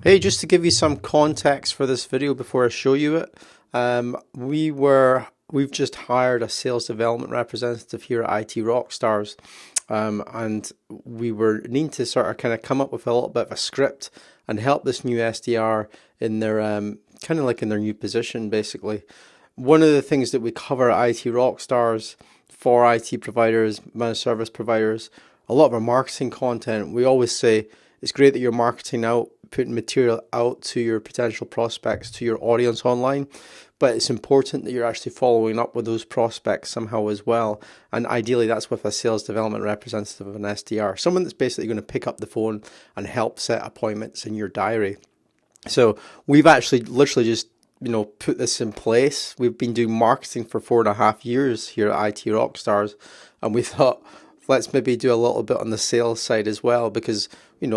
Hey, just to give you some context for this video before I show you it, we've just hired a sales development representative here at IT Rockstars, and we were needing to sort of kind of come up with a little bit of a script and help this new SDR in their kind of like in their new position, basically. One of the things that we cover at IT Rockstars for IT providers, managed service providers, a lot of our marketing content, we always say it's great that you're marketing out, putting material out to your potential prospects, to your audience online, but it's important that you're actually following up with those prospects somehow as well. And ideally, that's with a sales development representative of an SDR, someone that's basically going to pick up the phone and help set appointments in your diary. So we've actually literally just put this in place. We've been doing marketing for 4.5 years here at IT Rockstars, and we thought let's maybe do a little bit on the sales side as well, because we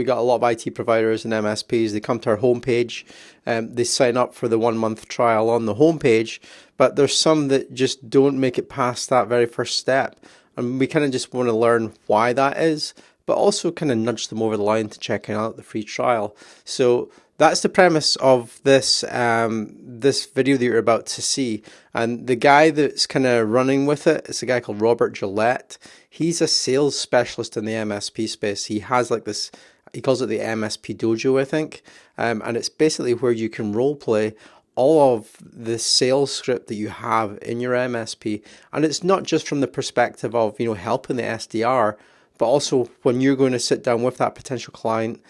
got a lot of IT providers and MSPs. They come to our homepage, they sign up for the 1 month trial on the homepage, but there's some that just don't make it past that very first step, and we kind of just want to learn why that is, but also kind of nudge them over the line to checking out the free trial. So that's the premise of this video that you're about to see. And the guy that's kind of running with it is a guy called Robert Gilette. He's a sales specialist in the MSP space. He has like this, he calls it the MSP dojo, I think. And it's basically where you can role play all of the sales script that you have in your MSP. And it's not just from the perspective of, helping the SDR, but also when you're going to sit down with that potential client,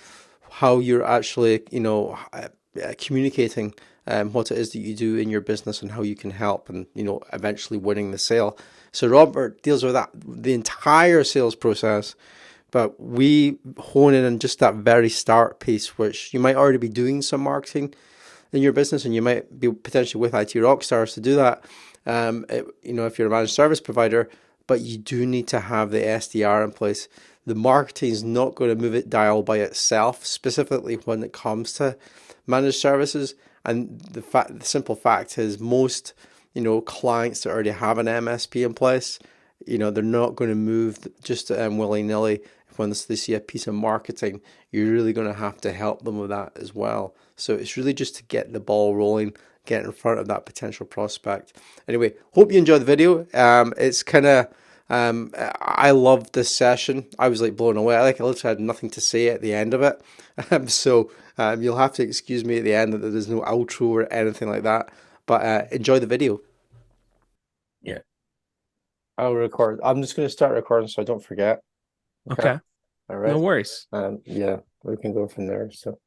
how you're actually, communicating what it is that you do in your business and how you can help and, eventually winning the sale. So Robert deals with that, the entire sales process, but we hone in on just that very start piece, which you might already be doing some marketing in your business, and you might be potentially with IT Rockstars to do that, if you're a managed service provider, but you do need to have the SDR in place. The marketing is not going to move it dial by itself, specifically when it comes to managed services. And the simple fact is, most clients that already have an MSP in place, they're not going to move just willy nilly. Once they see a piece of marketing, you're really going to have to help them with that as well. So it's really just to get the ball rolling, get in front of that potential prospect. Anyway, hope you enjoyed the video. It's kind of I loved this session. I was like blown away. I literally had nothing to say at the end of it. So you'll have to excuse me at the end that there's no outro or anything like that. But enjoy the video. Yeah. I'll record. I'm just going to start recording so I don't forget. Okay. Okay. All No right. worries. Yeah, we can go from there. So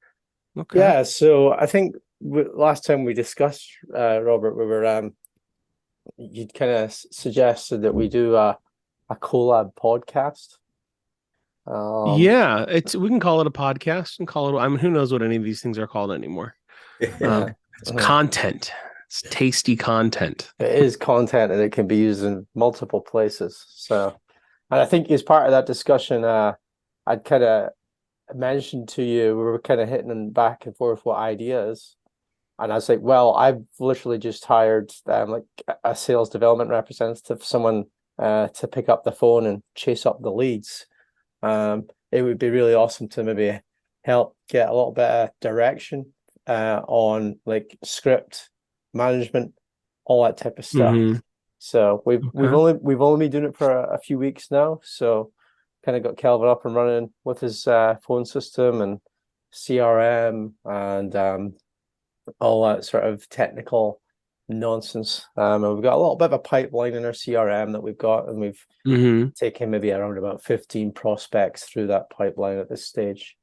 Okay. yeah. So I think last time we discussed, Robert, we were you'd kind of suggested that we do a collab podcast. Um, Yeah, we can call it a podcast and call it. I mean, who knows what any of these things are called anymore? yeah, It's uh, content. It's tasty content. it is content and it can be used in multiple places. So, and I think as part of that discussion, I'd kind of mentioned to you, we were kind of hitting back and forth what ideas. And I was like, well, I've literally just hired like a sales development representative, someone to pick up the phone and chase up the leads. It would be really awesome to maybe help get a little bit of direction on like script management, all that type of stuff. Mm-hmm. So Okay. we've only been doing it for a few weeks now. So kind of got Kelvin up and running with his phone system and CRM and all that sort of technical nonsense. And we've got a little bit of a pipeline in our CRM that we've got, and we've Mm-hmm. taken maybe around about 15 prospects through that pipeline at this stage.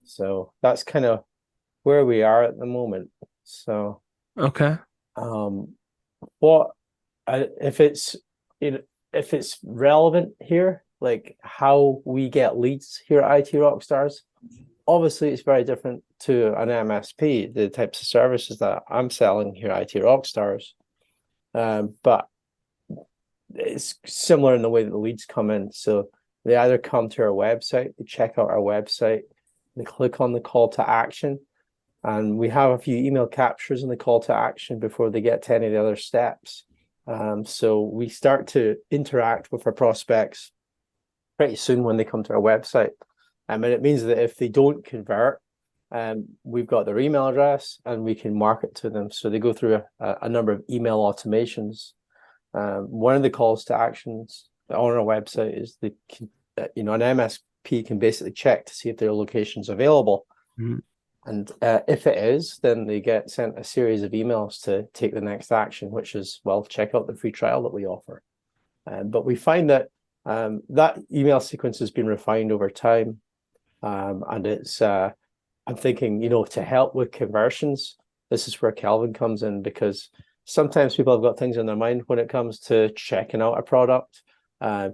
So that's kind of where we are at the moment. So, Okay. um, what if it's if it's relevant here, like how we get leads here at IT Rockstars? Obviously, it's very different to an MSP, the types of services that I'm selling here at IT Rockstars. But it's similar in the way that the leads come in. So they either come to our website, they check out our website, they click on the call to action, and we have a few email captures in the call to action before they get to any of the other steps. So we start to interact with our prospects pretty soon when they come to our website. And it means that if they don't convert, we've got their email address and we can market to them. So they go through a number of email automations. One of the calls to actions on our website is they can, an MSP can basically check to see if their location's available. Mm-hmm. And if it is, then they get sent a series of emails to take the next action, which is, well, check out the free trial that we offer. But we find that that email sequence has been refined over time. And it's, I'm thinking, to help with conversions, this is where Kelivn comes in, because sometimes people have got things in their mind when it comes to checking out a product,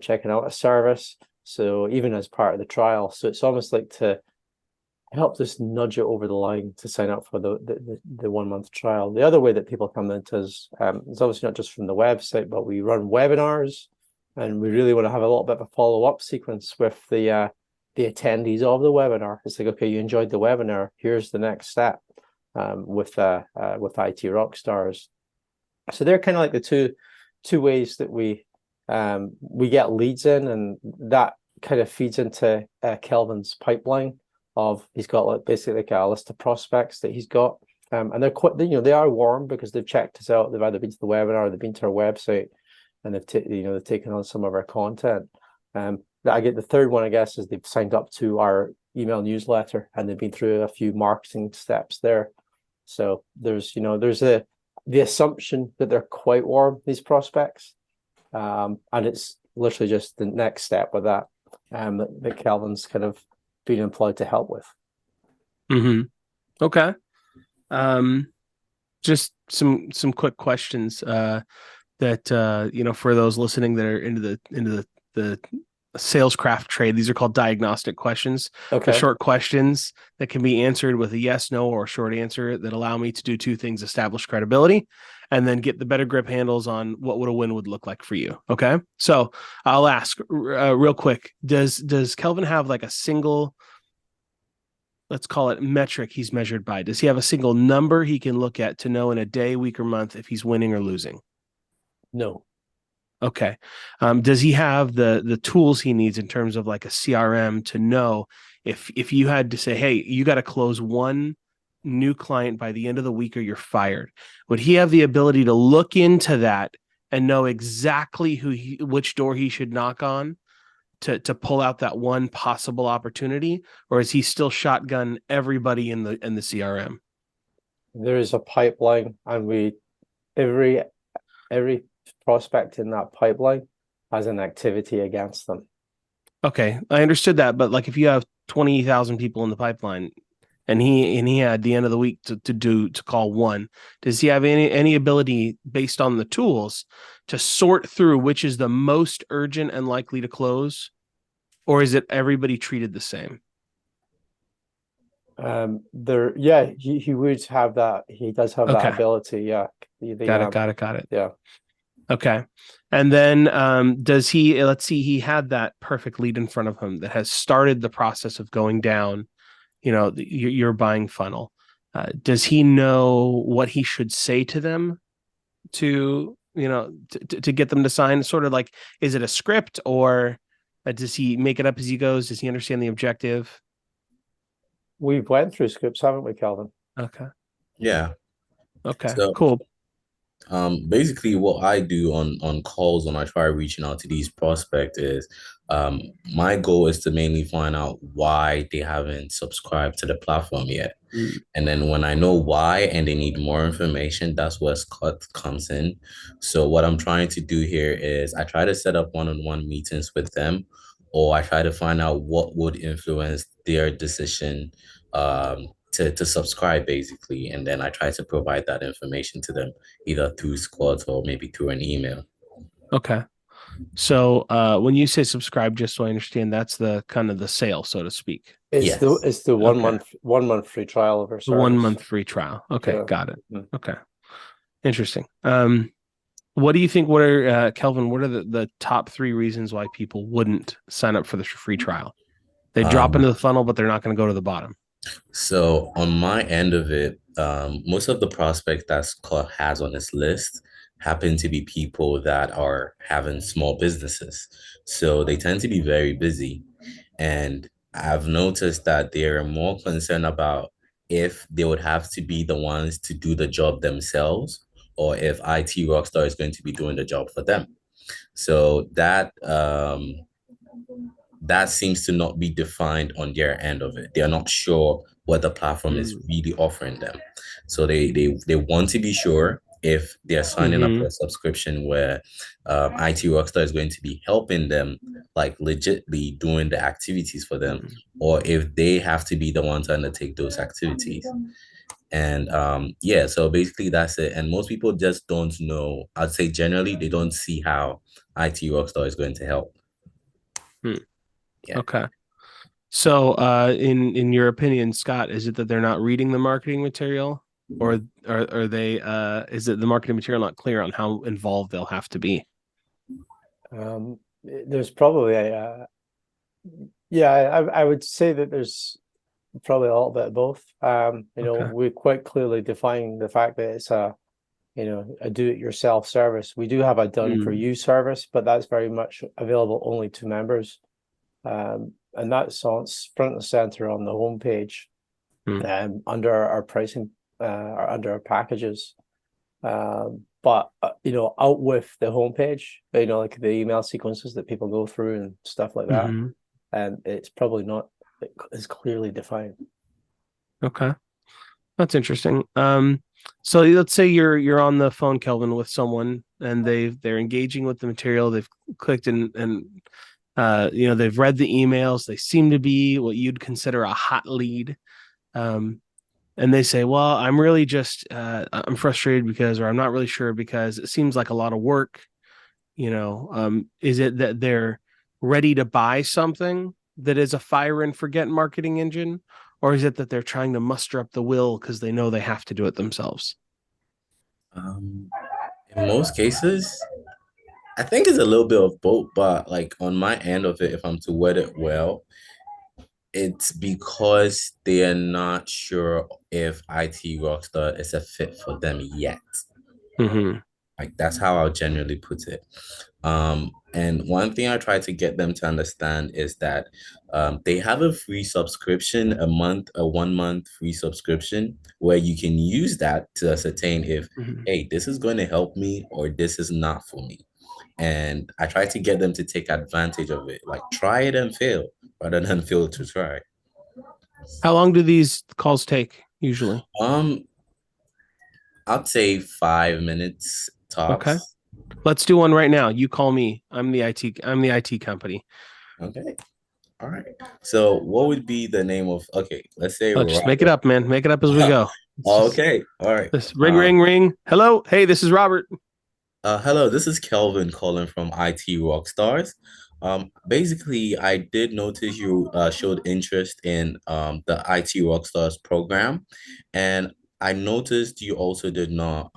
checking out a service. So even as part of the trial, so it's almost like to help just nudge it over the line to sign up for the 1 month trial. The other way that people come into is it's obviously not just from the website, but we run webinars, and we really want to have a little bit of a follow-up sequence with the attendees of the webinar. It's like, okay, you enjoyed the webinar, here's the next step with IT Rockstars. So they're kind of like the two ways that we get leads in, and that kind of feeds into Kelvin's pipeline of, he's got like basically like a list of prospects that he's got, and they're quite, they are warm because they've checked us out. They've either been to the webinar or they've been to our website, and they've taken on some of our content. I get the third one, I guess, is they've signed up to our email newsletter and they've been through a few marketing steps there. So there's the assumption that they're quite warm, these prospects, and it's literally just the next step with that that Kelvin's kind of been employed to help with. Mm-hmm. Okay. Just some quick questions that for those listening that are into the salescraft trade. These are called diagnostic questions. Okay. The short questions that can be answered with a yes, no, or a short answer that allow me to do two things: establish credibility and then get the better grip handles on what would a win would look like for you. Okay. So I'll ask real quick. Does Kelvin have like a single, let's call it metric he's measured by? Does he have a single number he can look at to know in a day, week, or month if he's winning or losing? No. Okay. Does he have the tools he needs in terms of like a CRM to know if you had to say, hey, you got to close one new client by the end of the week or you're fired? Would he have the ability to look into that and know exactly which door he should knock on to pull out that one possible opportunity? Or is he still shotgun everybody in the CRM? There is a pipeline, and every prospect in that pipeline has an activity against them. Okay, I understood that, but like if you have 20,000 people in the pipeline and he had the end of the week to call one, does he have any ability based on the tools to sort through which is the most urgent and likely to close, or is it everybody treated the same? He would have that. He does have that ability. Yeah. Got it. Yeah. Okay. And then does he, let's see, he had that perfect lead in front of him that has started the process of going down, your buying funnel. Does he know what he should say to them to get them to sign? Sort of like, is it a script, or does he make it up as he goes? Does he understand the objective? We've went through scripts, haven't we, Kelvin? Okay. Yeah. Okay. So, cool. Basically what I do on calls when I try reaching out to these prospects is my goal is to mainly find out why they haven't subscribed to the platform yet. And then when I know why and they need more information, that's where Scott comes in. So what I'm trying to do here is I try to set up one-on-one meetings with them, or I try to find out what would influence their decision to subscribe, basically. And then I try to provide that information to them either through squads or maybe through an email. Okay. So when you say subscribe, just so I understand, that's the kind of the sale, so to speak. It's the 1 month 1 month free trial of our service. 1 month free trial. Okay, yeah. Got it. Okay. Interesting. What do you think? What are Kelvin? What are the top 3 reasons why people wouldn't sign up for the free trial? They drop into the funnel, but they're not going to go to the bottom. So on my end of it, most of the prospects that Scott has on his list happen to be people that are having small businesses. So they tend to be very busy. And I've noticed that they're more concerned about if they would have to be the ones to do the job themselves, or if IT Rockstar is going to be doing the job for them. So that seems to not be defined on their end of it. They are not sure what the platform is really offering them. So they want to be sure if they're signing up Mm-hmm. for a subscription where IT Rockstar is going to be helping them, like legitly doing the activities for them, or if they have to be the ones to undertake those activities. And yeah, so basically that's it. And most people just don't know. I'd say generally they don't see how IT Rockstar is going to help. Hmm. Yeah. Okay. So, in your opinion, Scott, is it that they're not reading the marketing material, or are they? Is it the marketing material not clear on how involved they'll have to be? There's probably I would say that there's probably a little bit of both. Okay. We quite clearly define the fact that it's a do-it-yourself service. We do have a done-for-you service, but that's very much available only to members. And that's on front and center on the homepage, under our pricing, or under our packages. But out with the homepage, like the email sequences that people go through and stuff like that, and it's probably not as clearly defined. Okay, that's interesting. So let's say you're on the phone, Kelvin, with someone, and they're engaging with the material. They've clicked and they've read the emails. They seem to be what you'd consider a hot lead. And they say, well, I'm really just I'm frustrated because, or I'm not really sure because it seems like a lot of work. Is it that they're ready to buy something that is a fire and forget marketing engine, or is it that they're trying to muster up the will because they know they have to do it themselves? In most cases, I think it's a little bit of both, but like on my end of it, if I'm to word it well, it's because they are not sure if IT Rockstar is a fit for them yet. Mm-hmm. Like that's how I'll generally put it. And one thing I try to get them to understand is that they have a free subscription, a 1 month free subscription, where you can use that to ascertain if, Mm-hmm. hey, this is going to help me or this is not for me. And I try to get them to take advantage of it, like try it and fail rather than fail to try. How long do these calls take usually? Um, I'd say 5 minutes Okay, tops. let's do one right now. You call me. I'm the IT. I'm the IT company. Okay. All right. So what would be the name of, okay, let's say Just make it Robert. up, man. Make it up as we go. Okay. All right. This ring, ring, ring. Hello. Hey, this is Robert. Hello, this is Kelvin calling from IT Rockstars. Basically, I did notice you showed interest in the IT Rockstars program, and I noticed you also did not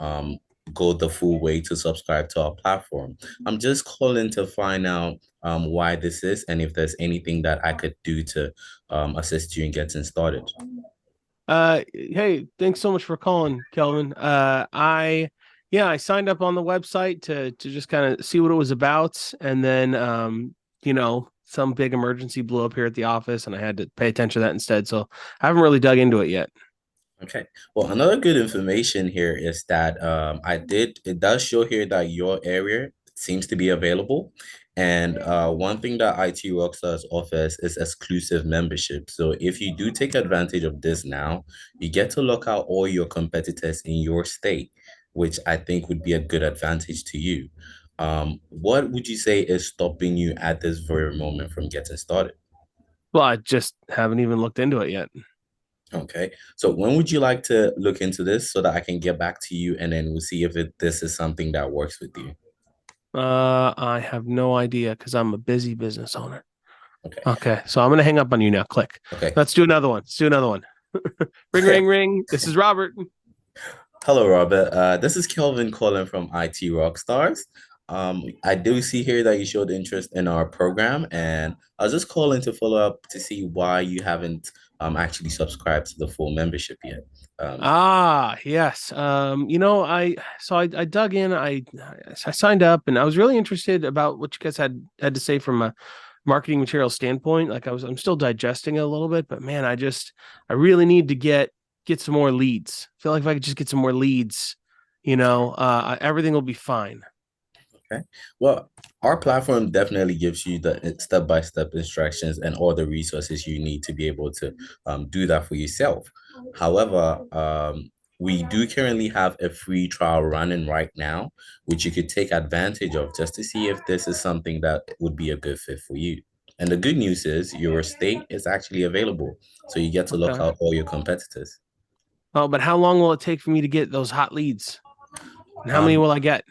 go the full way to subscribe to our platform. I'm just calling to find out why this is and if there's anything that I could do to assist you in getting started. Hey, thanks so much for calling, Kelvin. I signed up on the website to just kind of see what it was about, and then some big emergency blew up here at the office, and I had to pay attention to that instead. So I haven't really dug into it yet. Okay. Well, another good information here is that it does show here that your area seems to be available. And one thing that IT Rockstars offers is exclusive membership. So if you do take advantage of this now, you get to lock out all your competitors in your state, which I think would be a good advantage to you. What would you say is stopping you at this very moment from getting started? Well, I just haven't even looked into it yet. Okay. So when would you like to look into this so that I can get back to you and then we'll see if this is something that works with you? I have no idea because I'm a busy business owner. Okay. Okay, so I'm gonna hang up on you now. Click. Okay. Let's do another one. Let's do another one. Ring, ring, ring. This is Robert. Hello, Robert. This is Kelvin calling from IT Rockstars. I do see here that you showed interest in our program, and I was just calling to follow up to see why you haven't actually subscribed to the full membership yet. Yes. I dug in. I signed up, and I was really interested about what you guys had to say from a marketing material standpoint. I'm still digesting it a little bit, but man, I really need to get get some more leads. I feel like if I could just get some more leads, everything will be fine. Okay. Well, our platform definitely gives you the step-by-step instructions and all the resources you need to be able to do that for yourself. However, we do currently have a free trial running right now, which you could take advantage of just to see if this is something that would be a good fit for you. And the good news is your state is actually available. So you get to look Okay. out all your competitors. Oh, but how long will it take for me to get those hot leads? And how many Um, will I get?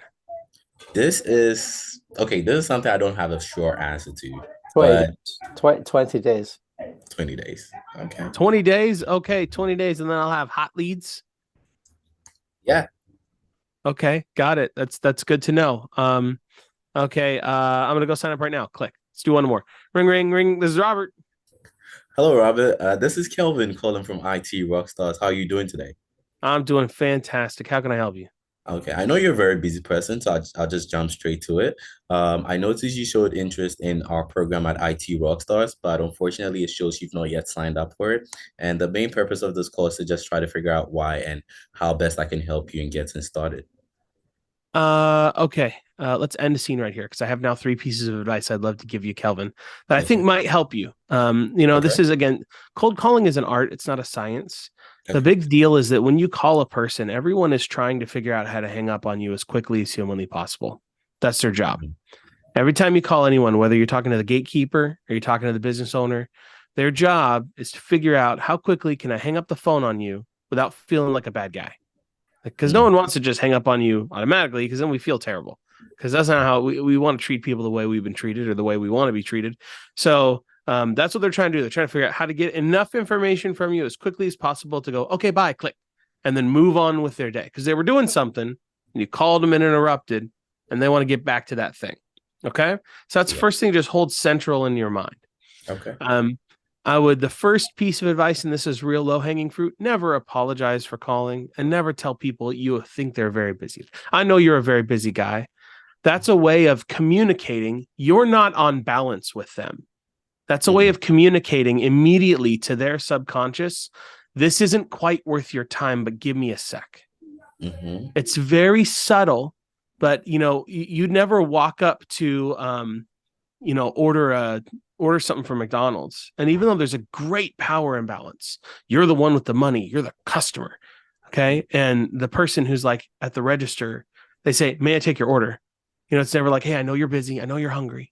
this is okay. This is something I don't have a sure answer to, 20, but 20 days. 20 days. Okay. 20 days? Okay, 20 days, and then I'll have hot leads. Yeah. Okay, got it. That's good to know. Okay, I'm gonna go sign up right now. Click. Let's do one more. Ring, ring, ring. This is Robert. Hello, Robert. This is Kelvin calling from IT Rockstars. How are you doing today? I'm doing fantastic. How can I help you? Okay, I know you're a very busy person, so I'll just jump straight to it. I noticed you showed interest in our program at IT Rockstars, but unfortunately, it shows you've not yet signed up for it. And the main purpose of this call is to just try to figure out why and how best I can help you in getting started. Okay. Let's end the scene right here because I have now 3 pieces of advice I'd love to give you, Kelvin, that I think Okay. might help you. Okay. This is again, cold calling is an art, it's not a science. The Okay. big deal is that when you call a person, everyone is trying to figure out how to hang up on you as quickly as humanly possible. That's their job. Every time you call anyone, whether you're talking to the gatekeeper or you're talking to the business owner, their job is to figure out how quickly can I hang up the phone on you without feeling like a bad guy. Because no one wants to just hang up on you automatically because then we feel terrible because that's not how we want to treat people the way we've been treated or the way we want to be treated. So that's what they're trying to do. They're trying to figure out how to get enough information from you as quickly as possible to go, okay, bye, click, and then move on with their day because they were doing something and you called them and interrupted and they want to get back to that thing. Okay. So that's the first thing, just hold central in your mind. Okay. The first piece of advice, and this is real low hanging fruit, never apologize for calling and never tell people you think they're very busy. I know you're a very busy guy. That's a way of communicating. You're not on balance with them. That's a way of communicating immediately to their subconscious. This isn't quite worth your time, but give me a sec. It's very subtle, but you'd never walk up to, order something from McDonald's. And even though there's a great power imbalance, you're the one with the money, you're the customer. Okay. And the person who's like at the register, they say, may I take your order? It's never like, hey, I know you're busy. I know you're hungry.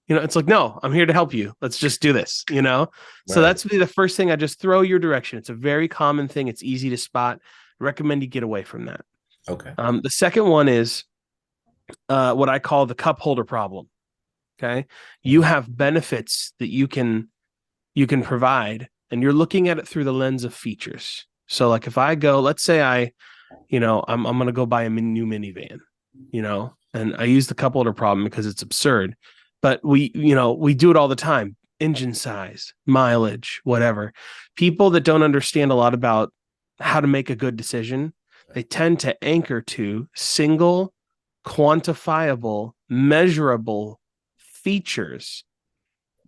It's like, no, I'm here to help you. Let's just do this, So that's the first thing. I just throw your direction. It's a very common thing. It's easy to spot. I recommend you get away from that. Okay. The second one is what I call the cup holder problem. Okay. You have benefits that you can provide, and you're looking at it through the lens of features. So like if I go, let's say I'm going to go buy a new minivan, and I use the cup holder problem because it's absurd, but we do it all the time. Engine size, mileage, whatever. People that don't understand a lot about how to make a good decision, they tend to anchor to single, quantifiable, measurable features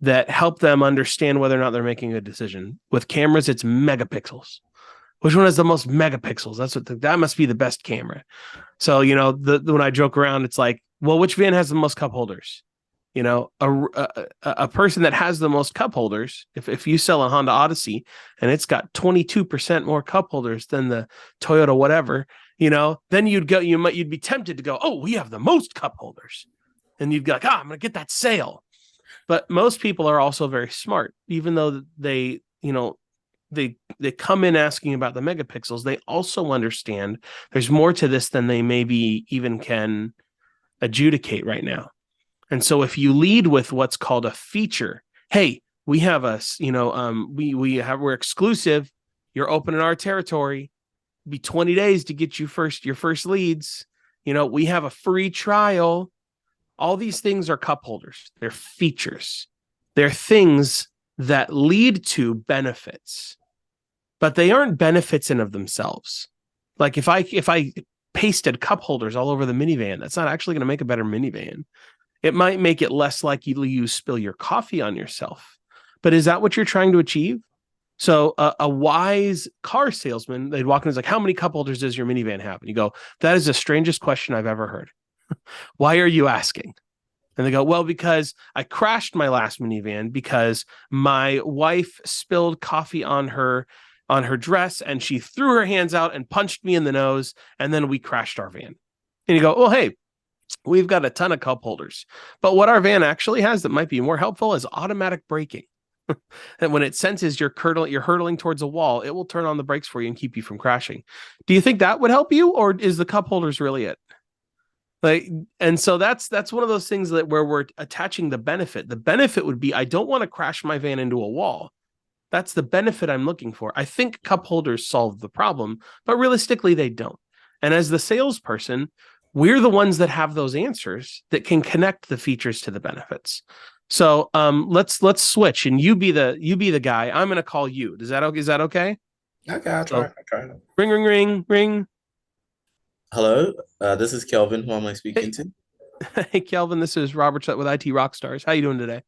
that help them understand whether or not they're making a decision. With cameras, it's megapixels. Which one has the most megapixels? That must be the best camera. So, when I joke around, it's like, well, which van has the most cup holders? A person that has the most cup holders, if you sell a Honda Odyssey and it's got 22% more cup holders than the Toyota whatever, then you'd be tempted to go, oh, we have the most cup holders. And you'd be like, I'm going to get that sale. But most people are also very smart, even though they come in asking about the megapixels. They also understand there's more to this than they maybe even can adjudicate right now. And so if you lead with what's called a feature, hey, we have we're exclusive. You're open in our territory. It'll be 20 days to get your first leads. We have a free trial. All these things are cup holders. They're features. They're things that lead to benefits, but they aren't benefits in of themselves. Like if I pasted cup holders all over the minivan, that's not actually going to make a better minivan. It might make it less likely you spill your coffee on yourself. But is that what you're trying to achieve? So a wise car salesman, they'd walk in and like, how many cup holders does your minivan have? And you go, that is the strangest question I've ever heard. Why are you asking? And they go, well, because I crashed my last minivan because my wife spilled coffee on her dress and she threw her hands out and punched me in the nose. And then we crashed our van. And you go, well, hey, we've got a ton of cup holders. But what our van actually has that might be more helpful is automatic braking. And when it senses you're hurtling towards a wall, it will turn on the brakes for you and keep you from crashing. Do you think that would help you, or is the cup holders really it? Like, and so that's one of those things that where we're attaching the benefit. The benefit would be I don't want to crash my van into a wall. That's the benefit I'm looking for. I think cup holders solve the problem, but realistically they don't. And as the salesperson, we're the ones that have those answers that can connect the features to the benefits. So let's switch, and you be the guy. I'm going to call you. Is that okay? Okay, I'll try. Ring, ring, ring, ring. Hello, this is Kelvin. Who am I speaking to? Hey, Kelvin, this is Robert with IT Rockstars. How you doing today?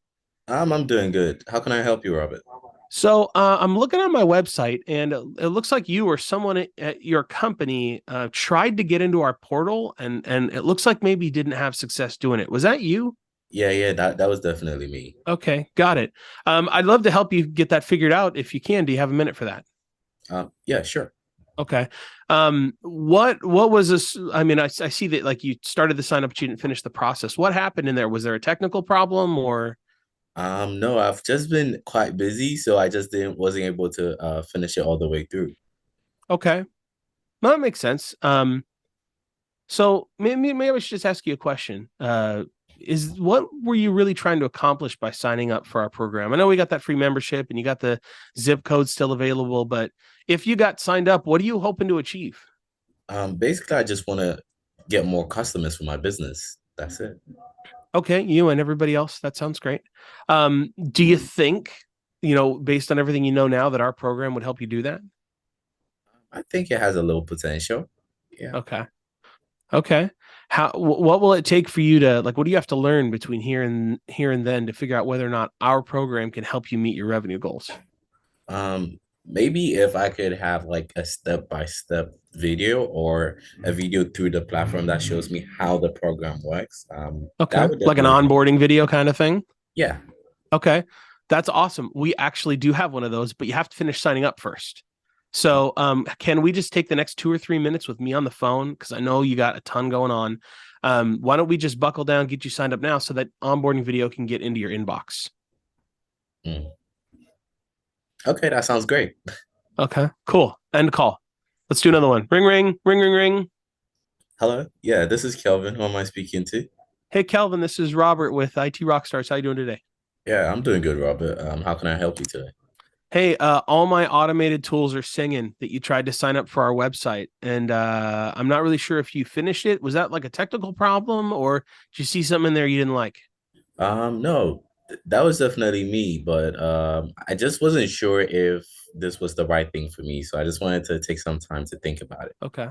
I'm doing good. How can I help you, Robert? So I'm looking on my website, and it looks like you or someone at your company tried to get into our portal, and it looks like maybe didn't have success doing it. Was that you? Yeah, that was definitely me. Okay, got it. I'd love to help you get that figured out if you can. Do you have a minute for that? Yeah, sure. Okay. What was this? I mean, I see that like you started the sign up, but you didn't finish the process. What happened in there? Was there a technical problem or? No, I've just been quite busy, so I just wasn't able to finish it all the way through. Okay, well, that makes sense. So maybe I should just ask you a question. Is what were you really trying to accomplish by signing up for our program? I know we got that free membership and you got the zip code still available, but if you got signed up, what are you hoping to achieve? Basically, I just want to get more customers for my business. That's it. Okay, you and everybody else. That sounds great. Do you think, based on everything you know now, that our program would help you do that? I think it has a little potential. Yeah. Okay. What will it take for you to like? What do you have to learn between here and then to figure out whether or not our program can help you meet your revenue goals? Maybe if I could have like a step-by-step video or a video through the platform that shows me how the program works. That Okay, would like an definitely help. onboarding video kind of thing. Yeah. Okay, that's awesome. We actually do have one of those, but you have to finish signing up first. So, can we just take the next 2 or 3 minutes with me on the phone? Because I know you got a ton going on. Why don't we just buckle down, get you signed up now so that onboarding video can get into your inbox? Mm. Okay, that sounds great. Okay, cool. End call. Let's do another one. Ring, ring, ring, ring, ring. Hello. Yeah, this is Kelvin. Who am I speaking to? Hey, Kelvin, this is Robert with IT Rockstars. How you doing today? Yeah, I'm doing good, Robert. How can I help you today? Hey, all my automated tools are singing that you tried to sign up for our website, and I'm not really sure if you finished it. Was that like a technical problem, or did you see something in there you didn't like? No, that was definitely me, but I just wasn't sure if this was the right thing for me, so I just wanted to take some time to think about it. Okay.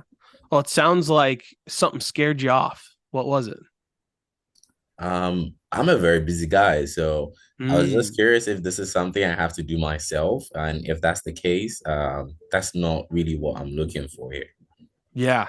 Well, it sounds like something scared you off. What was it? I'm a very busy guy, so I was just Mm, curious if this is something I have to do myself, and if that's the case, that's not really what I'm looking for here. yeah,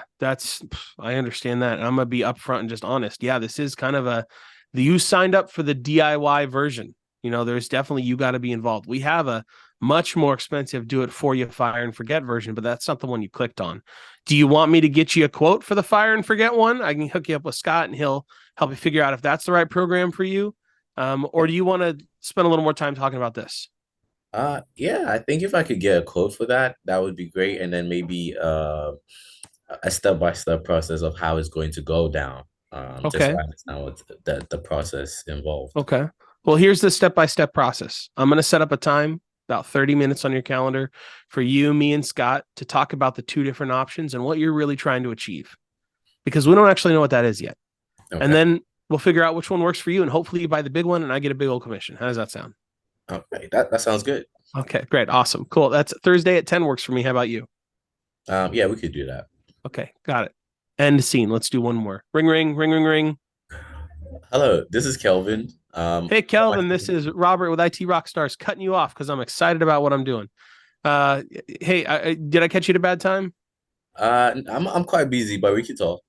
I understand that. And I'm gonna be upfront and just honest. Yeah, this is kind of you signed up for the DIY version. There's definitely you got to be involved. We have a much more expensive do it for you fire and forget version, but that's not the one you clicked on. Do you want me to get you a quote for the fire and forget one? I can hook you up with Scott and he'll help you figure out if that's the right program for you. Or do you want to spend a little more time talking about this? Yeah, I think if I could get a quote for that, that would be great, and then maybe a step-by-step process of how it's going to go down, just so Okay. I understand what the process involved. Okay. Well, here's the step-by-step process. I'm going to set up a time, about 30 minutes on your calendar for you, me, and Scott to talk about the two different options and what you're really trying to achieve, because we don't actually know what that is yet. And Okay. then we'll figure out which one works for you, and hopefully you buy the big one and I get a big old commission. How does that sound? Okay. That sounds good. Okay, great. Awesome. Cool. That's Thursday at 10 works for me. How about you? Yeah, we could do that. Okay, got it. End scene. Let's do one more. Ring, ring, ring, ring, ring. Hello, this is Kelvin. Hey, Kelvin, this is Robert with IT Rockstars cutting you off because I'm excited about what I'm doing. Hey, did I catch you at a bad time? I'm quite busy, but we can talk.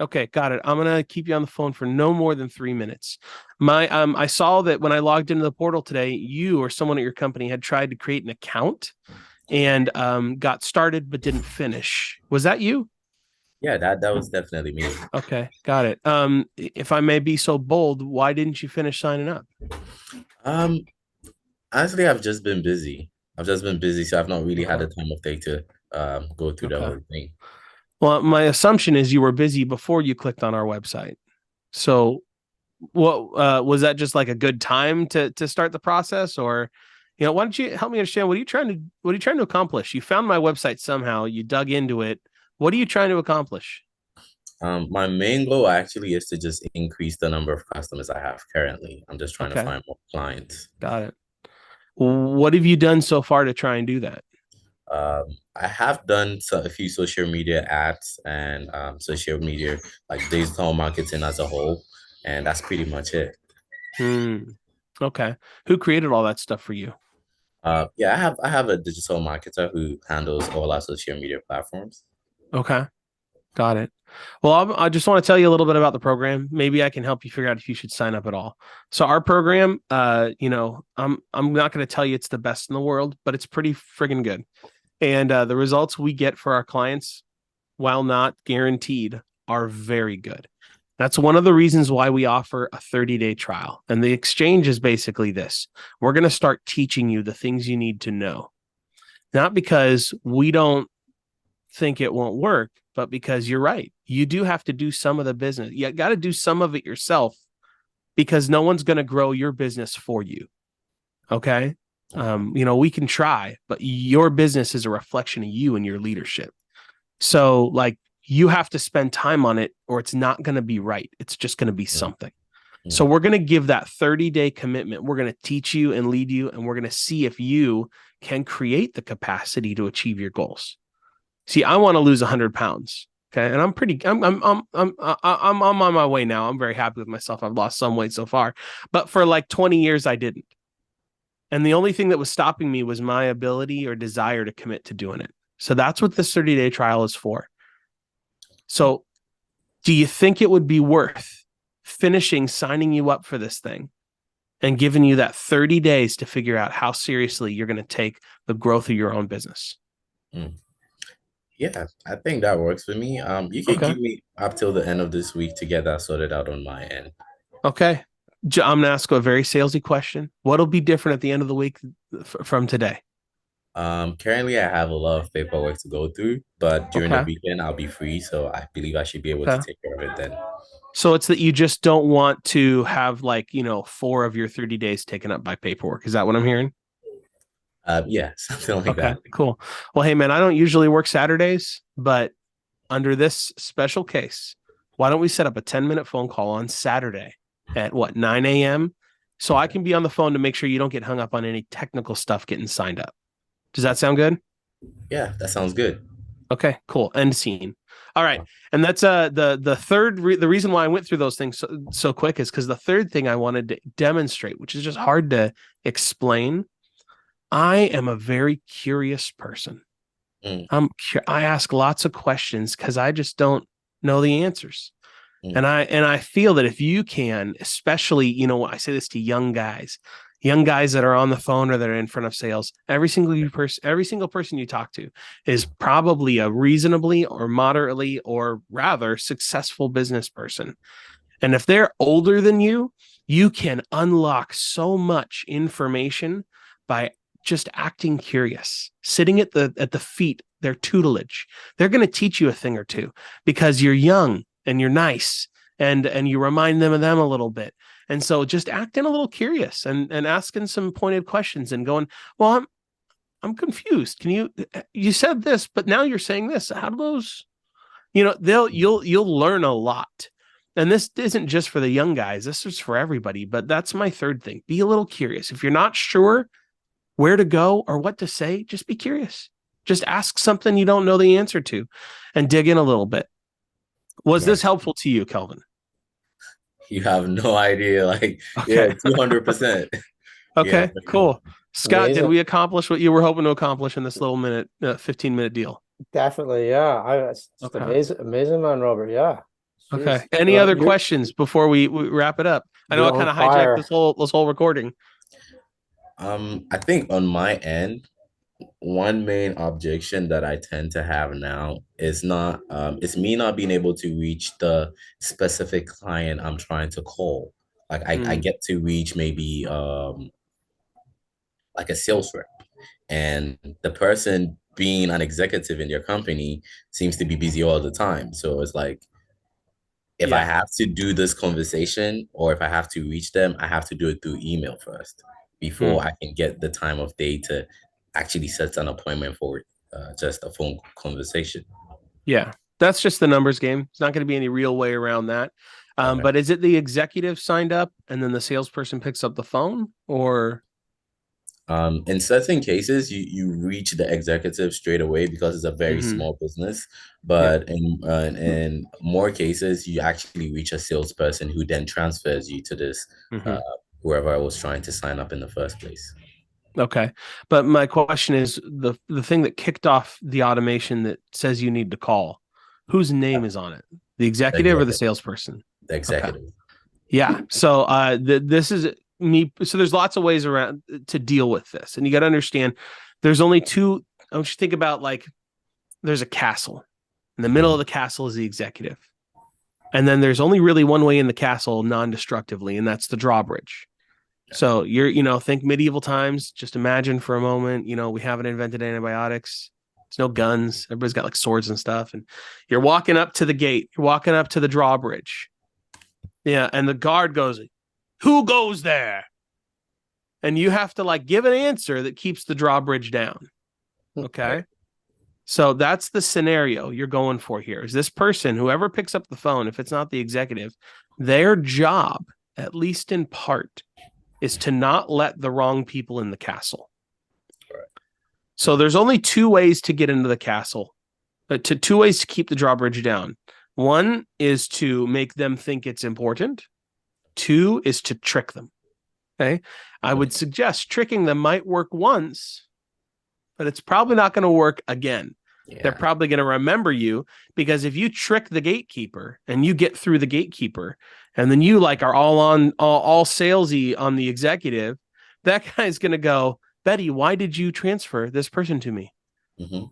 Okay, got it. I'm gonna keep you on the phone for no more than 3 minutes. I saw that when I logged into the portal today, you or someone at your company had tried to create an account and got started but didn't finish. Was that you? Yeah, that was definitely me. Okay, got it. If I may be so bold, why didn't you finish signing up? Um, Honestly, I've just been busy. I've just been busy, so I've not really had Okay. the time of day to go through the Okay. whole thing. Well, my assumption is you were busy before you clicked on our website. So, what was that just like a good time to start the process, or why don't you help me understand what are you trying to accomplish? You found my website somehow, you dug into it. What are you trying to accomplish? My main goal actually is to just increase the number of customers I have currently. I'm just trying to Okay, find more clients. got it. What have you done so far to try and do that? I have done a few social media ads and social media like digital marketing as a whole, and that's pretty much it. Hmm. Okay. Who created all that stuff for you? Yeah, I have a digital marketer who handles all our social media platforms. Okay. Got it. Well, I just want to tell you a little bit about the program. Maybe I can help you figure out if you should sign up at all. So our program, I'm not going to tell you it's the best in the world, but it's pretty friggin' good. And the results we get for our clients, while not guaranteed, are very good. That's one of the reasons why we offer a 30-day trial. And the exchange is basically this. We're going to start teaching you the things you need to know, not because we don't think it won't work, but because you're right. You do have to do some of the business. You got to do some of it yourself because no one's going to grow your business for you. Okay. We can try, but your business is a reflection of you and your leadership. So, like, you have to spend time on it or it's not going to be right. It's just going to be something. So, we're going to give that 30-day commitment. We're going to teach you and lead you, and we're going to see if you can create the capacity to achieve your goals. See, I want to lose 100 pounds. Okay. And I'm on my way now. I'm very happy with myself. I've lost some weight so far, but for like 20 years, I didn't. And the only thing that was stopping me was my ability or desire to commit to doing it. So that's what this 30-day trial is for. So do you think it would be worth finishing signing you up for this thing and giving you that 30 days to figure out how seriously you're going to take the growth of your own business? Mm. Yeah, I think that works for me. You can Okay. give me up till the end of this week to get that sorted out on my end. Okay. I'm going to ask a very salesy question. What'll be different at the end of the week from today? Currently I have a lot of paperwork to go through, but during the Okay. weekend I'll be free, so I believe I should be able to Okay. take care of it then. So it's that you just don't want to have 4 of your 30 days taken up by paperwork. Is that what I'm hearing? Yeah, something like Okay, that. cool. Well, hey man, I don't usually work Saturdays, but under this special case, why don't we set up a 10-minute phone call on Saturday at 9 a.m. so I can be on the phone to make sure you don't get hung up on any technical stuff getting signed up. Does that sound good? Yeah, that sounds good. Okay, cool. End scene. All right. And that's the third the reason why I went through those things so quick is because the third thing I wanted to demonstrate, which is just hard to explain. I am a very curious person. Mm, I ask lots of questions because I just don't know the answers. mm, And I feel that if you can, especially, I say this to young guys that are on the phone or that are in front of sales, every single person you talk to is probably a reasonably or moderately or rather successful business person. And if they're older than you can unlock so much information by just acting curious, sitting at the feet, their tutelage. They're going to teach you a thing or two because you're young and you're nice and you remind them of them a little bit. And so just acting a little curious and asking some pointed questions and going, well, I'm confused. You said this, but now you're saying this. How do those, you'll learn a lot. And this isn't just for the young guys. This is for everybody. But that's my third thing. Be a little curious. If you're not sure where to go or what to say, just be curious. Just ask something you don't know the answer to and dig in a little bit. Was this right. helpful to you, Kelvin? You have no idea. Like, yeah, Okay. 200%. Yeah, Okay, for sure. cool. Scott, did Amazing. we accomplish what you were hoping to accomplish in this little 15-minute deal? Definitely, yeah. It's just Okay. amazing, man, Robert. Yeah. Okay. Jeez. Any other questions before we wrap it up? I know You're I on kind of hijacked this fire. whole recording. I think on my end, one main objection that I tend to have now is not it's me not being able to reach the specific client I'm trying to call. Like I Mm, get to reach maybe like a sales rep, and the person being an executive in your company seems to be busy all the time. So it's like if I yeah. have to do this conversation or if I have to reach them, I have to do it through email first Mm, before I can get the time of day to actually set an appointment for just a phone conversation. yeah. That's just the numbers game. It's not going to be any real way around that. Okay. But is it the executive signed up and then the salesperson picks up the phone, or? In certain cases, you reach the executive straight away because it's a very Mhm. small business. Yeah. But in more cases, you actually reach a salesperson who then transfers you to this uh, Mhm. whoever I was trying to sign up in the first place. Okay. But my question is the thing that kicked off the automation that says you need to call, whose name is on it? The The executive or the executive. salesperson? The Okay. executive. Yeah. So this is me. So there's lots of ways around to deal with this. And you got to understand there's only two. I want you to think about like there's a castle. In the middle of Mhm. the castle is the executive. And then there's only really one way in the castle non-destructively, and that's the drawbridge. So think medieval times. Just imagine for a moment, we haven't invented antibiotics. There's no guns. Everybody's got like swords and stuff. And you're walking up to the gate. You're walking up to the drawbridge. Yeah. And the guard goes, "Who goes there?" And you have to like give an answer that keeps the drawbridge down. Okay. So that's the scenario you're going for here. Is this person, whoever picks up the phone, if it's not the executive, their job, at least in part, is to not let the wrong people in the castle. So there's only two ways to get into the castle, two ways to keep the drawbridge down. One is to make them think it's important. Two is to trick them. Okay. I would suggest tricking them might work once, but it's probably not going to work again. They're Yeah. probably going to remember you because if you trick the gatekeeper and you get through the gatekeeper and then you like are all salesy on the executive, that guy's going to go, "Betty, why did you transfer this person to me?" Mm-hmm.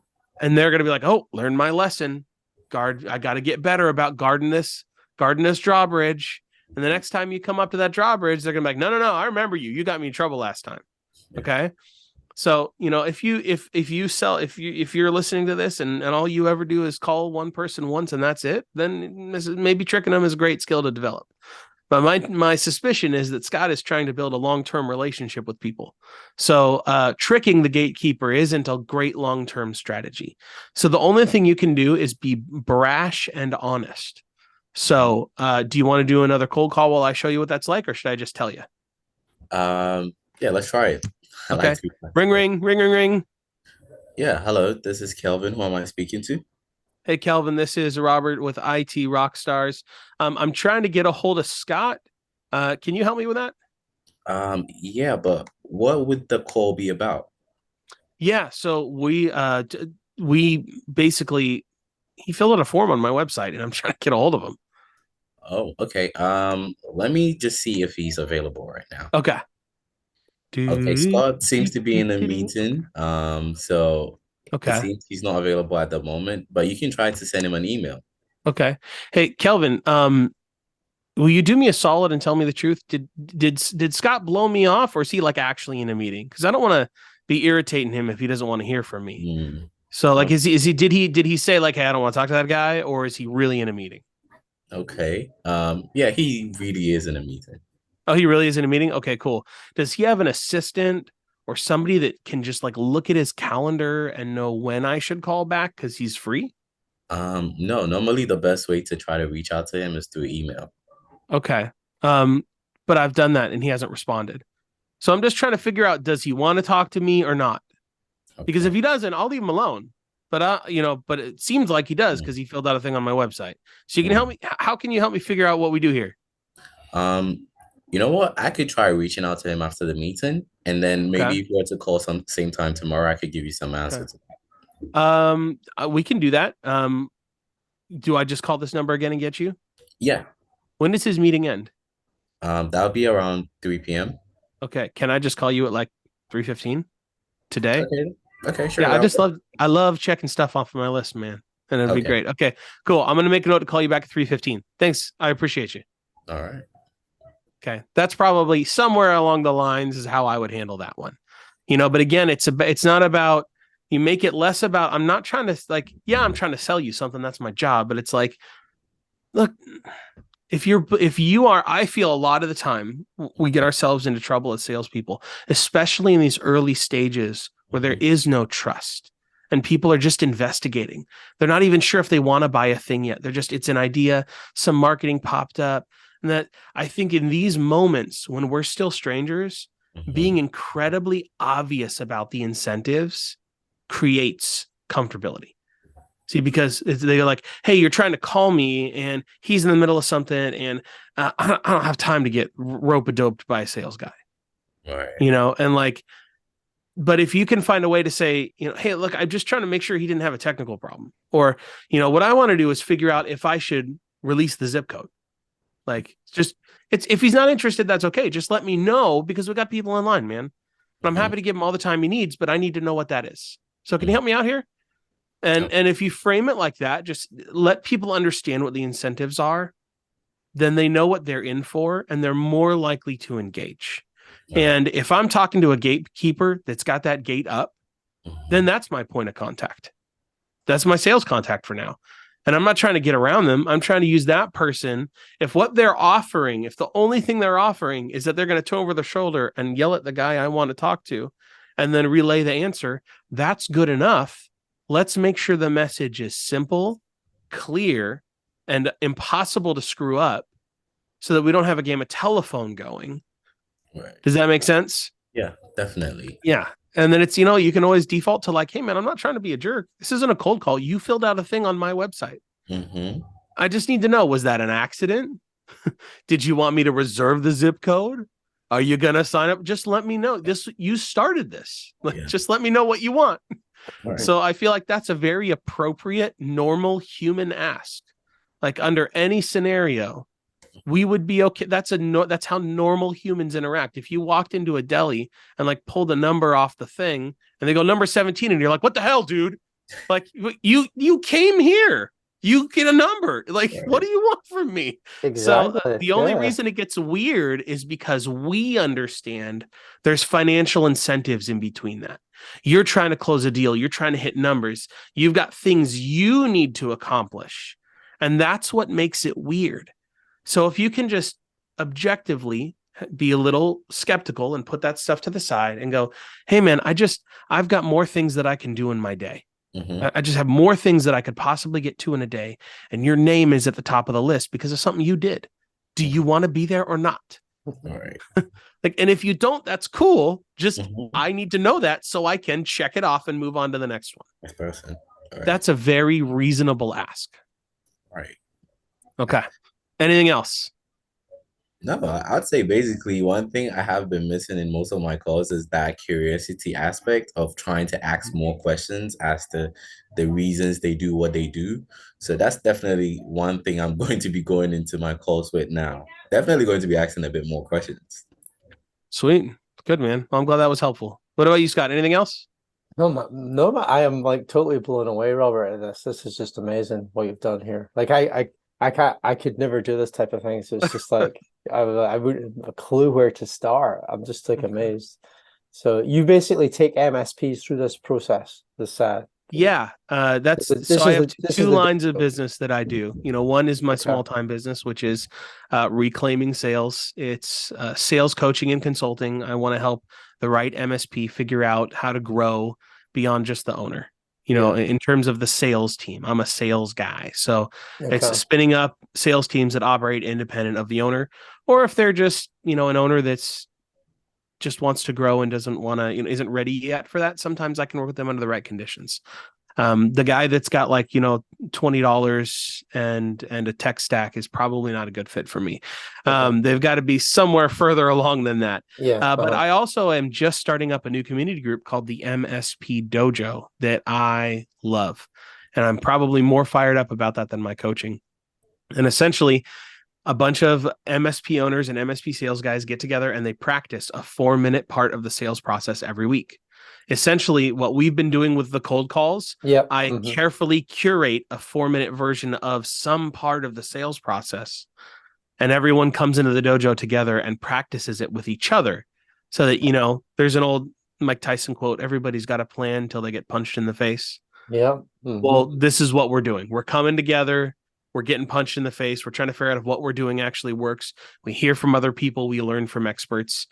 And they're going to be like, "Oh, learn my lesson. I got to get better about guarding this drawbridge." And the next time you come up to that drawbridge, they're going to be like, "No, no, no, I remember you. You got me in trouble last time." Yeah. Okay. So, if you're listening to this and all you ever do is call one person once and that's it, then maybe tricking them is a great skill to develop. But my suspicion is that Scott is trying to build a long-term relationship with people. So tricking the gatekeeper isn't a great long-term strategy. So the only thing you can do is be brash and honest. So do you want to do another cold call while I show you what that's like, or should I just tell you? Yeah, let's try it. I like Okay. to be Ring, practical. ring, ring, ring, ring. Yeah, hello, this is Kelvin. Who am I speaking to? Hey, Kelvin, this is Robert with IT Rockstars. I'm trying to get a hold of Scott. Can you help me with that? Yeah, but what would the call be about? Yeah, so we basically he filled out a form on my website, and I'm trying to get a hold of him. Oh, okay. Let me just see if he's available right now. Okay. Okay, Scott seems to be in a meeting. So it Okay. seems he's not available at the moment, but you can try to send him an email. Okay. Hey, Kelvin, will you do me a solid and tell me the truth? Did Scott blow me off, or is he like actually in a meeting? Because I don't want to be irritating him if he doesn't want to hear from me. So like, Okay. did he say like, "Hey, I don't want to talk to that guy," or is he really in a meeting? Okay. Yeah, he really is in a meeting. Oh, he really is in a meeting? Okay, cool. Does he have an assistant or somebody that can just like look at his calendar and know when I should call back because he's free? No, normally the best way to try to reach out to him is through email. Okay. Um, but I've done that and he hasn't responded. So I'm just trying to figure out, does he want to talk to me or not? Because if Okay. he doesn't, I'll leave him alone. But but it seems like he does Mm, because he filled out a thing on my website. So you can help mm. me. How can you help me figure out what we do here? Um, You know what? I could try reaching out to him after the meeting, and then Okay. maybe if you were to call some same time tomorrow, I could give you some Okay. answers. We can do that. Do I just call this number again and get you? Yeah. When does his meeting end? That'll be around 3 p.m. Okay. Can I just call you at like 3:15 today? Okay. Okay, sure. Yeah, I love checking stuff off of my list, man. And it'd be Okay. great. Okay, cool. I'm gonna make a note to call you back at 3:15. Thanks. I appreciate you. All right. Okay. That's probably somewhere along the lines is how I would handle that one. But again, it's not about you make it less about I'm not trying to I'm trying to sell you something, that's my job, but it's like, look, if you are, I feel a lot of the time we get ourselves into trouble as salespeople, especially in these early stages where there is no trust and people are just investigating. They're not even sure if they want to buy a thing yet. It's an idea, some marketing popped up. And that I think in these moments when we're still strangers, being incredibly obvious about the incentives creates comfortability. See, because they're like, hey, you're trying to call me and he's in the middle of something and I don't have time to get rope-a-doped by a sales guy. Right. And like, but if you can find a way to say, hey, look, I'm just trying to make sure he didn't have a technical problem. Or, what I want to do is figure out if I should release the zip code. Like, if he's not interested, that's okay. Just let me know because we got people in line, man. But I'm happy to give him all the time he needs, but I need to know what that is. So can you help me out here? And if you frame it like that, just let people understand what the incentives are, then they know what they're in for, and they're more likely to engage. And if I'm talking to a gatekeeper that's got that gate up, then that's my point of contact. That's my sales contact for now. And I'm not trying to get around them. I'm trying to use that person. If what they're offering, if the only thing they're offering is that they're going to turn over their shoulder and yell at the guy I want to talk to and then relay the answer, that's good enough. Let's make sure the message is simple, clear, and impossible to screw up so that we don't have a game of telephone going. Right. Does that make sense? Yeah, definitely. Yeah. And then it's, you can always default to like, hey, man, I'm not trying to be a jerk. This isn't a cold call. You filled out a thing on my website. I just need to know, was that an accident? Did you want me to reserve the zip code? Are you going to sign up? Just let me know. You started this. Just let me know what you want. Right. So I feel like that's a very appropriate, normal human ask. Like under any scenario, we would be okay. That's how normal humans interact. If you walked into a deli and like pulled a number off the thing and they go number 17 and you're like, what the hell, dude? Like you came here. You get a number. Like, right. What do you want from me? Exactly. So the only reason it gets weird is because we understand there's financial incentives in between that. You're trying to close a deal. You're trying to hit numbers. You've got things you need to accomplish. And that's what makes it weird. So if you can just objectively be a little skeptical and put that stuff to the side and go, hey, man, I've got more things that I can do in my day. I just have more things that I could possibly get to in a day. And your name is at the top of the list because of something you did. Do you want to be there or not? All right. And if you don't, that's cool. Just I need to know that so I can check it off and move on to the next one. Next person. Right. That's a very reasonable ask. Right. Okay. Anything else? No, I'd say basically one thing I have been missing in most of my calls is that curiosity aspect of trying to ask more questions as to the reasons they do what they do. So that's definitely one thing I'm going to be going into my calls with now. Definitely going to be asking a bit more questions. Sweet. Good, man. Well, I'm glad that was helpful. What about you, Scott? Anything else? No, I am like totally blown away, Robert, at this. This is just amazing what you've done here. Like I could never do this type of thing. So it's just like I wouldn't have a clue where to start. I'm just like amazed. So you basically take MSPs through this process. Yeah, that's so I have two lines of business that I do. One is my small time business, which is reclaiming sales. It's sales coaching and consulting. I want to help the right MSP figure out how to grow beyond just the owner. In terms of the sales team, I'm a sales guy. So it's spinning up sales teams that operate independent of the owner, or if they're just, an owner that's just wants to grow and doesn't want to, isn't ready yet for that. Sometimes I can work with them under the right conditions. The guy that's got like, $20 and a tech stack is probably not a good fit for me. They've got to be somewhere further along than that. Yeah. But I also am just starting up a new community group called the MSP Dojo that I love. And I'm probably more fired up about that than my coaching. And essentially, a bunch of MSP owners and MSP sales guys get together and they practice a 4-minute part of the sales process every week. Essentially, what we've been doing with the cold calls, I carefully curate a 4-minute version of some part of the sales process. And everyone comes into the dojo together and practices it with each other so that, there's an old Mike Tyson quote, everybody's got a plan until they get punched in the face. Yeah. Well, this is what we're doing. We're coming together. We're getting punched in the face. We're trying to figure out if what we're doing actually works. We hear from other people. We learn from experts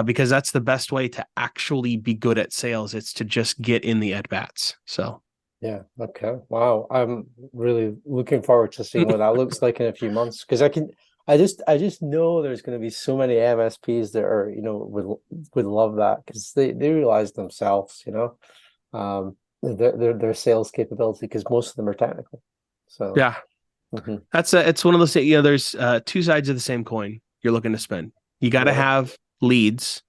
because that's the best way to actually be good at sales. It's to just get in the at-bats. So. Yeah. Okay. Wow. I'm really looking forward to seeing what that looks like in a few months, because I just know there's going to be so many MSPs that are, would love that, because they realize themselves, their sales capability, because most of them are technical. So yeah, it's one of those, there's two sides of the same coin you're looking to spend. You got to have leads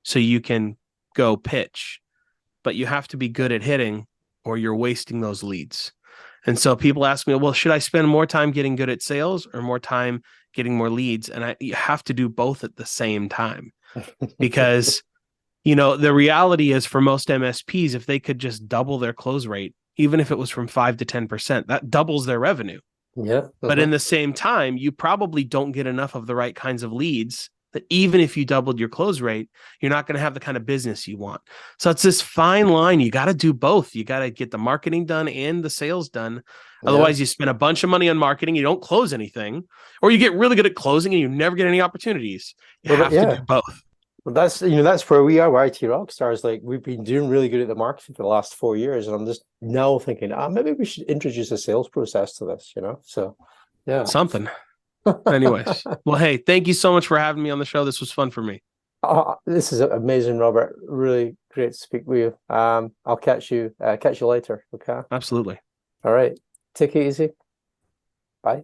so you can go pitch, but you have to be good at hitting or you're wasting those leads. And so people ask me, well, should I spend more time getting good at sales or more time getting more leads? And you have to do both at the same time because, the reality is for most MSPs, if they could just double their close rate, even if it was from 5 to 10%, that doubles their revenue. Yeah. But in the same time, you probably don't get enough of the right kinds of leads that even if you doubled your close rate, you're not going to have the kind of business you want. So it's this fine line. You got to do both. You got to get the marketing done and the sales done. Otherwise, you spend a bunch of money on marketing, you don't close anything, or you get really good at closing and you never get any opportunities. You have to do both. Well, that's where we are. We're IT Rockstars. Like, we've been doing really good at the marketing for the last 4 years, and I'm just now thinking, maybe we should introduce a sales process to this. So yeah, something. Anyways, well, hey, thank you so much for having me on the show. This was fun for me. This is amazing, Robert. Really great to speak with you. I'll catch you later. Okay. Absolutely. All right. Take it easy. Bye.